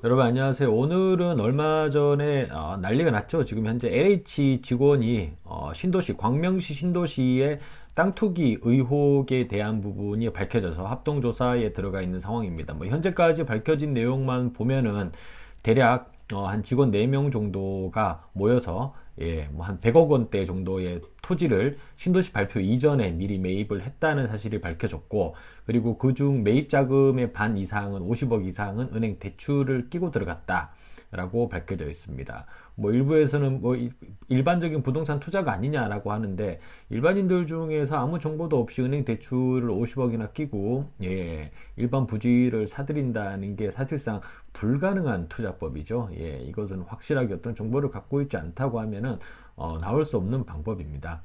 여러분 안녕하세요. 오늘은 얼마 전에 난리가 났죠. 지금 현재 LH 직원이 신도시 광명시 신도시의 땅 투기 의혹에 대한 부분이 밝혀져서 합동조사에 들어가 있는 상황입니다. 뭐 현재까지 밝혀진 내용만 보면은 대략 한 직원 4명 정도가 모여서 뭐 한 100억 원대 정도의 토지를 신도시 발표 이전에 미리 매입을 했다는 사실이 밝혀졌고, 그리고 그중 매입 자금의 반 이상은 50억 이상은 은행 대출을 끼고 들어갔다 라고 밝혀져 있습니다. 뭐 일부에서는 뭐 일반적인 부동산 투자가 아니냐라고 하는데, 일반인들 중에서 아무 정보도 없이 은행 대출을 50억이나 끼고 일반 부지를 사들인다는 게 사실상 불가능한 투자법이죠. 이것은 확실하게 어떤 정보를 갖고 있지 않다고 하면은 나올 수 없는 방법입니다.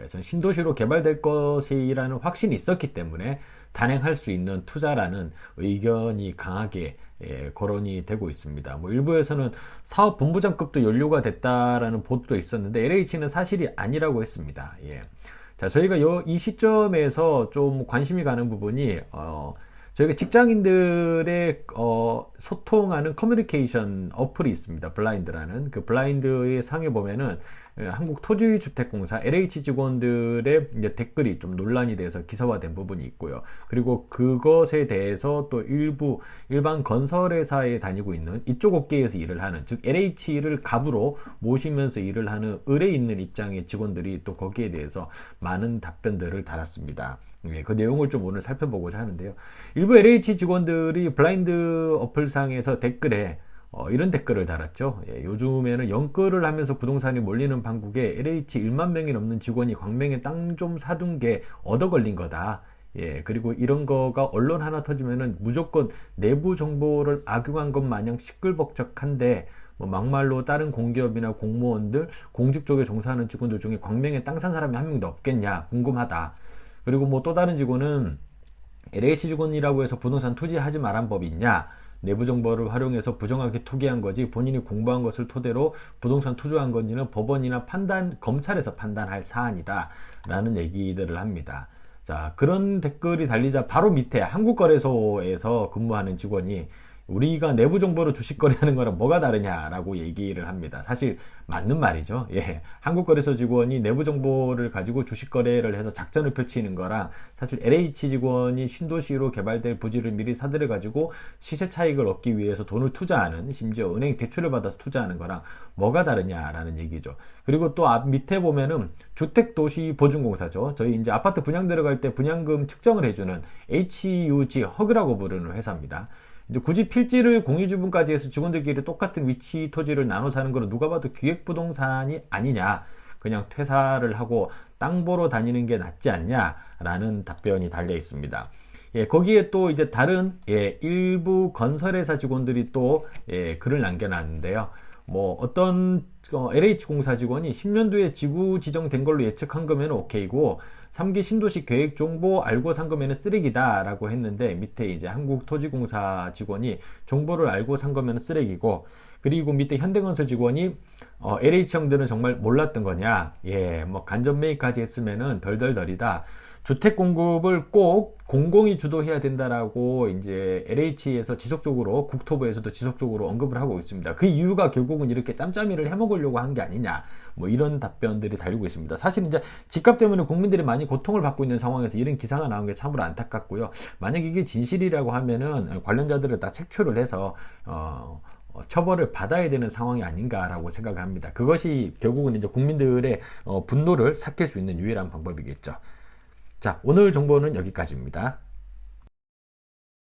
전 신도시로 개발될 것이라는 확신이 있었기 때문에 단행할 수 있는 투자라는 의견이 강하게 거론이 되고 있습니다. 뭐 일부에서는 사업 본부장급도 연루가 됐다라는 보도도 있었는데 LH는 사실이 아니라고 했습니다. 자, 저희가 이 시점에서 좀 관심이 가는 부분이 저희가 직장인들의 소통하는 커뮤니케이션 어플이 있습니다. 블라인드라는 그 블라인드의 상에 보면은 한국토지주택공사 LH 직원들의 이제 댓글이 좀 논란이 돼서 기사화된 부분이 있고요. 그리고 그것에 대해서 또 일부 일반 건설회사에 다니고 있는 이쪽 업계에서 일을 하는, 즉 LH를 갑으로 모시면서 일을 하는 을에 있는 입장의 직원들이 또 거기에 대해서 많은 답변들을 달았습니다. 그 내용을 좀 오늘 살펴보고자 하는데요. 일부 LH 직원들이 블라인드 어플상에서 댓글에 이런 댓글을 달았죠. 요즘에는 연끌을 하면서 부동산이 몰리는 판국에 LH 1만 명이 넘는 직원이 광명에 땅 좀 사둔 게 얻어 걸린 거다. 그리고 이런 거가 언론 하나 터지면은 무조건 내부 정보를 악용한 것 마냥 시끌벅적한데, 뭐 막말로 다른 공기업이나 공무원들, 공직 쪽에 종사하는 직원들 중에 광명에 땅 산 사람이 한 명도 없겠냐 궁금하다. 그리고 뭐 또 다른 직원은 LH 직원이라고 해서 부동산 투자하지 말란 법이 있냐? 내부 정보를 활용해서 부정하게 투기한 거지 본인이 공부한 것을 토대로 부동산 투자한 건지는 법원이나 검찰에서 판단할 사안이다 라는 얘기들을 합니다. 자, 그런 댓글이 달리자 바로 밑에 한국거래소에서 근무하는 직원이 우리가 내부 정보로 주식 거래하는 거랑 뭐가 다르냐라고 얘기를 합니다. 사실 맞는 말이죠. 한국거래소 직원이 내부 정보를 가지고 주식 거래를 해서 작전을 펼치는 거랑, 사실 LH 직원이 신도시로 개발될 부지를 미리 사들여 가지고 시세 차익을 얻기 위해서 돈을 투자하는, 심지어 은행 대출을 받아서 투자하는 거랑 뭐가 다르냐라는 얘기죠. 그리고 또 앞 밑에 보면은 주택도시보증공사죠. 저희 이제 아파트 분양 들어갈 때 분양금 측정을 해주는 HUG, 허그라고 부르는 회사입니다. 이제 굳이 필지를 공유지분까지 해서 직원들끼리 똑같은 위치 토지를 나눠 사는 거는 누가 봐도 기획부동산이 아니냐, 그냥 퇴사를 하고 땅 보러 다니는 게 낫지 않냐라는 답변이 달려 있습니다. 거기에 또 이제 다른 일부 건설회사 직원들이 또 글을 남겨놨는데요. 뭐 어떤 LH공사 직원이 10년 뒤에 지구 지정된 걸로 예측한 거면 오케이고 3기 신도시 계획 정보 알고 산 거면 쓰레기다 라고 했는데, 밑에 이제 한국토지공사 직원이 정보를 알고 산 거면 쓰레기고, 그리고 밑에 현대건설 직원이 LH형들은 정말 몰랐던 거냐, 뭐 간접 매입까지 했으면은 덜덜덜이다, 주택 공급을 꼭 공공이 주도해야 된다라고 이제 LH에서 지속적으로, 국토부에서도 지속적으로 언급을 하고 있습니다. 그 이유가 결국은 이렇게 짬짬이를 해먹으려고 한 게 아니냐, 뭐 이런 답변들이 달리고 있습니다. 사실 이제 집값 때문에 국민들이 많이 고통을 받고 있는 상황에서 이런 기사가 나온 게 참으로 안타깝고요. 만약 이게 진실이라고 하면은 관련자들을 다 색출을 해서 처벌을 받아야 되는 상황이 아닌가라고 생각을 합니다. 그것이 결국은 이제 국민들의 분노를 삭힐 수 있는 유일한 방법이겠죠. 자, 오늘 정보는 여기까지입니다.